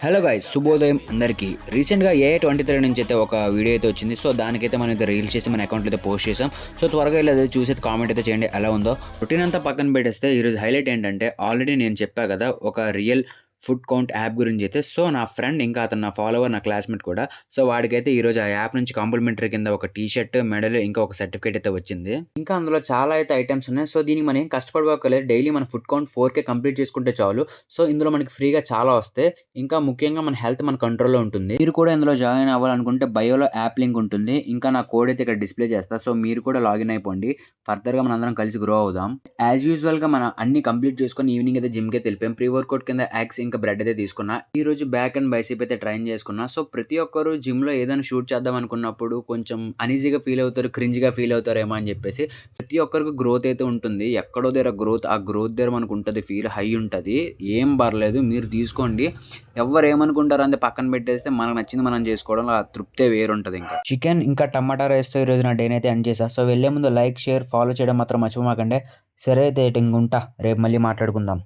Hello guys, శుభోదయం అందరికీ. రీసెంట్గా AI-23 నుంచి అయితే ఒక వీడియో అయితే వచ్చింది. సో దానికైతే మనం అయితే రీల్స్ చేసి మన అకౌంట్లో అయితే పోస్ట్ చేసాం. సో త్వరగా ఇలా చూసి కామెంట్ అయితే చేయండి ఎలా ఉందో. రొటీన్ అంతా పక్కన పెట్టేస్తే ఈరోజు హైలైట్ ఏంటంటే, ఆల్రెడీ నేను చెప్పా కదా ఒక రియల్ ఫుడ్ కౌంట్ యాప్ గురించి అయితే. సో నా ఫ్రెండ్, ఇంకా అతను నా ఫాలోవర్, నా క్లాస్మేట్ కూడా. సో వాడికైతే ఈరోజు ఆ యాప్ నుంచి కాంప్లిమెంటరీ కింద ఒక టీ షర్ట్, మెడల్, ఇంకా ఒక సర్టిఫికేట్ అయితే వచ్చింది. ఇంకా అందులో చాలా అయితే ఐటమ్స్ ఉన్నాయి. సో దీనికి మనం ఏం కష్టపడక్కర్లేదు. డైలీ మన ఫుడ్ కౌంట్ 4K కంప్లీట్ చేసుకుంటే చాలు. సో ఇందులో మనకి ఫ్రీగా చాలా వస్తాయి. ఇంకా ముఖ్యంగా మన హెల్త్ మన కంట్రోల్‌లో ఉంటుంది. మీరు కూడా ఇందులో జాయిన్ అవ్వాలనుకుంటే బయోలో యాప్ లింక్ ఉంటుంది. ఇంకా నా కోడ్ అయితే ఇక్కడ డిస్‌ప్లే చేస్తా. సో మీరు కూడా లాగిన్ అయిపోండి. ఫర్దర్‌గా మనందరం కలిసి గ్రో అవుదాం. యాజ్ యూజువల్‌గా మనం అన్ని కంప్లీట్ చేసుకొని ఈవినింగ్ అయితే జిమ్‌కి అయితే వెళ్ళిపోయాం. ప్రీ వర్కౌట్ కింద ఎగ్స్, ఇంకా బ్రెడ్ అయితే తీసుకున్నా. ఈ రోజు బ్యాక్ అండ్ బైసెప్ అయితే ట్రైన్ చేసుకున్నా. సో ప్రతి ఒక్కరు జిమ్‌లో ఏదైనా షూట్ చేద్దాం అనుకున్నప్పుడు కొంచెం అనీజీగా ఫీల్ అవుతారు, క్రింజ్‌గా ఫీల్ అవుతారేమో అని చెప్పేసి ప్రతి ఒక్కరికి గ్రోత్ అయితే ఉంటుంది. ఎక్కడో దగ్గర గ్రోత్, ఆ గ్రోత్ దగ్గర మనకు ఉంటది, ఫీల్ హై ఉంటది. ఏం పర్లేదు, మీరు తీసుకోండి. ఎవ్వరు ఏమనుకుంటారో అంతే పక్కన పెట్టేస్తే మనకు నచ్చింది మనం చేసుకోవడంలో ఆ తృప్తే వేరుంటది ఇంకా. చికెన్ ఇంకా టమాటా రైస్‌తో ఈరోజు నా డేని అయితే ఎండ్ చేశా. సో వెళ్ళే ముందు లైక్, షేర్, ఫాలో చేయడం మాత్రం మర్చిపోమాకండి. సరే అయితే ఇంక ఉంటా. రేపు మళ్ళీ మాట్లాడుకుందాం.